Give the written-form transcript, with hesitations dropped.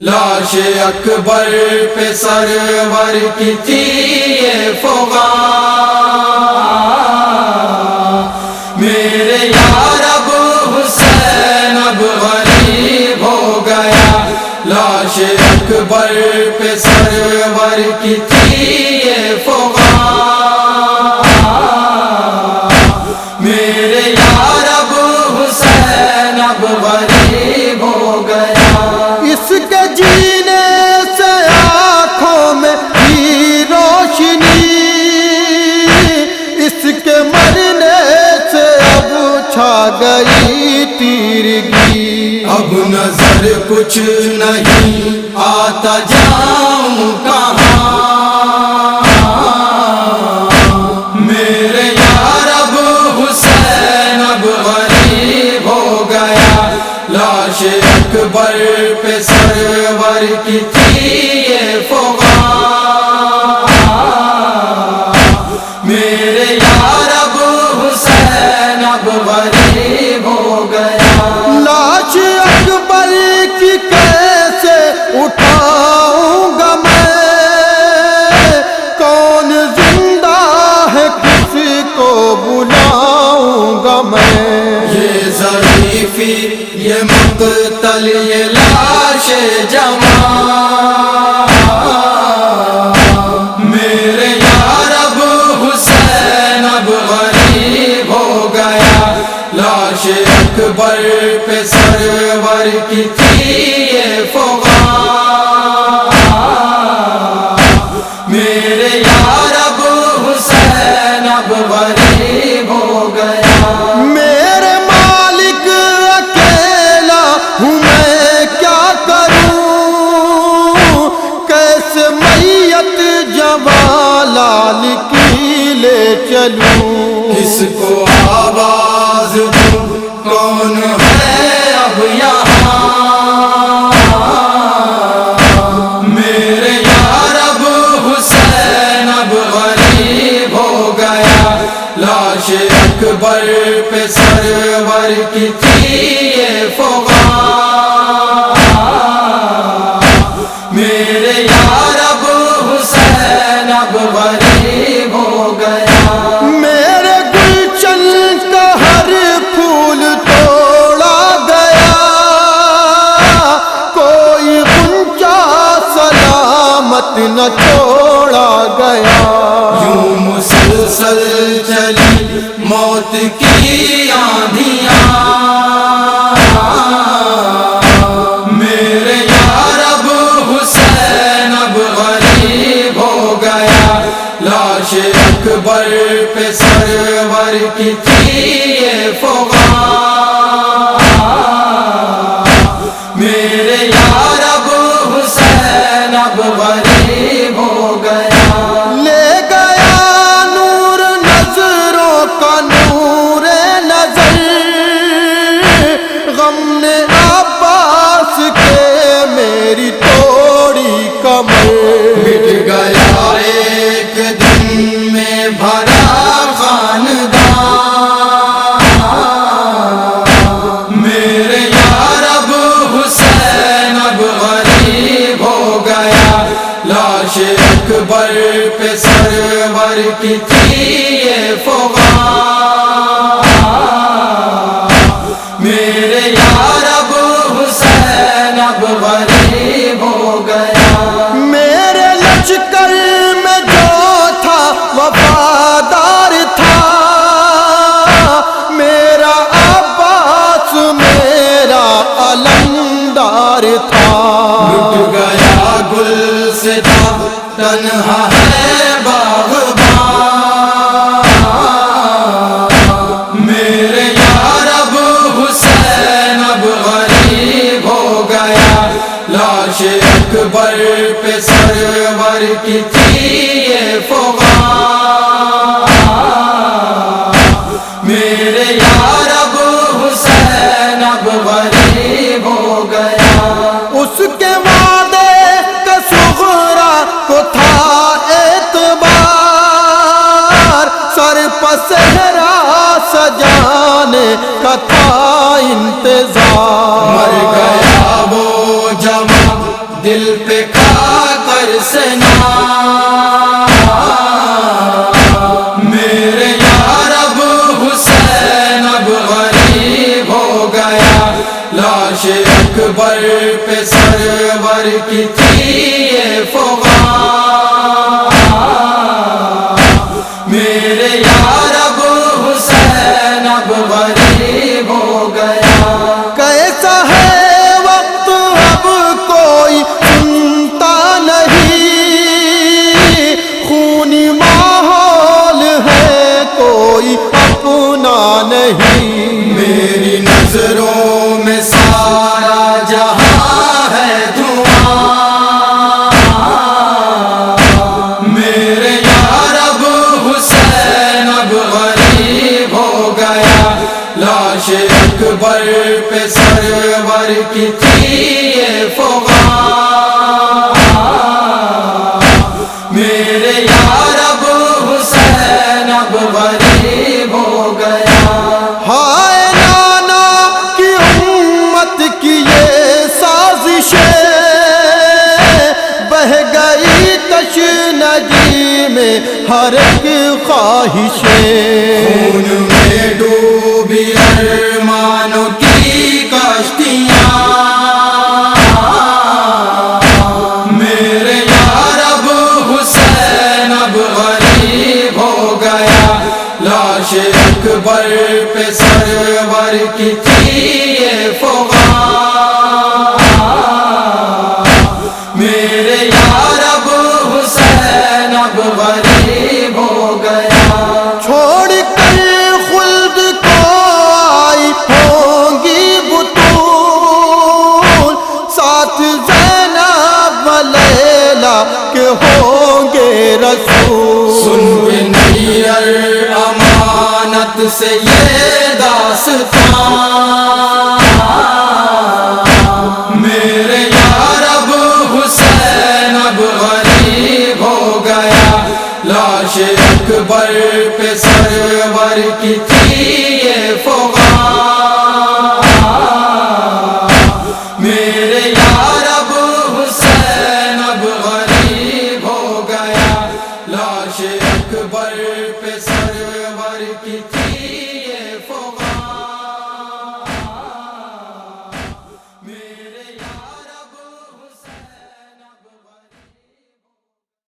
لاش اکبر پہ سرور کی تھی یہ فغان، میرے یار ابو حسین اب غریب ہو گیا۔ لاش اکبر پہ سرور کی تھی یہ فغان، میرے یار ابو حسین اب غریب ہو گیا۔ اس کے جینے سے آنکھوں میں تھی روشنی، اس کے مرنے سے اب چھا گئی تیرگی۔ اب نظر کچھ نہیں آتا جاؤں کہاں، میرے یار اب حسین اب غریب ہو گیا۔ لاش اکبر پہ سرور کی تھی یہ فغان، میرے یار اب حسین اب غریب ہو گیا۔ لاش اکبر کی کیسے اٹھاؤں گا میں، کون زندہ ہے کس کو بلاؤں گا میں۔ یہ ضعیفی یہ مقتل یہ لاش جوان، میرے یار اب حسین اب غریب ہو گیا۔ لاش اکبر پہ سرور کی تھی یہ فغان، میرے یار اب حسین اب غریب ہو گیا۔ میرے مالک اکیلا ہوں میں کیا کروں، کیسے میت جوان لال کی لے چلوں۔ کس کو آواز دوں کون ہے اب یہاں، میرے یار اب حسین اب غریب ہو گیا۔ لاش اکبر پہ سرور کی تھی یہ فغان، میرے یار اب حسین اب غریب ہو گیا۔ میرے گلشن کا ہر پھول توڑا گیا، کوئی غنچہ سلامت نہ چھوڑا گیا۔ یوں مسلسل چلی موت کی آندھیاں، میرے یار اب حسین اب غریب ہو گیا۔ لاش اکبر پہ سرور کی تھی یہ فغان، میرے یار اب حسین اب غریب ہو گیا۔ لے گیا نور نظروں کا نور نظر، غم نے عباس کے میری توڑی کمر۔ مٹ گیا ایک دن میں بھرا خاندان، میرے یار اب حسین اب غریب ہو گیا۔ لاش اکبر پہ سرور کی تھی یہ فغان، میرے یار اب حسین اب غریب ہو گیا۔ میرے لشکر میں جو تھا وفادار تھا، میرا عباس میرا علمدار تھا۔ لٹ گیا گل سے تھا تنہا ہے باغبان، میرے یار اب حسین اب غریب ہو گیا۔ لاش اکبر پہ سرور کی تھی یہ فغان، میرے یار اب حسین اب غریب ہو گیا۔ اس کے وعدے کا صغرا کو تھا اعتبار، سر پر صحرا سجانے کا تھا انتظار۔ مر گیا وہ جوان دل پہ کھا کر سنا میرے یار اب حسین اب غریب ہو گیا لاش اکبر پہ سرور کی تھی یہ فغان میرے یار اب حسین اب غریب ہو گیا کیسا ہے وقت اب کوئی سنتا نہیں خونی ماحول ہے کوئی اپنا نہیں میری نظروں میں سارا جہاں ہے دھواں میرے یار اب حسین اب غریب ہو گیا لاش اکبر پہ سرور کی تھی یہ فغان میرے یار اب حسین اب غریب ہو گیا ہائے نانا کی امت کی یہ سازشیں بہ گئی تشنگی میں ہر ایک خواہشیں خون میں ڈوبی ارمانوں کی کشتیاں میرے یار اب حسین اب غریب ہو گیا لاش اکبر پہ سرور کی تھی یہ فغان میرے یار اب حسین اب غریب ہو گیا چھوڑ کر خلد کو آئی ہوں گی بطول ساتھ زینب و لیلا کے ہوں گے رسول سن کے نیر امانت سے یہ داستان میرے یار اب حسین اب غریب ہو گیا لاش اکبر پہ سرور کی تھی یہ فغان میرے یار اب حسین اب غریب ہو گیا لاش اکبر پہ سرور کی تھی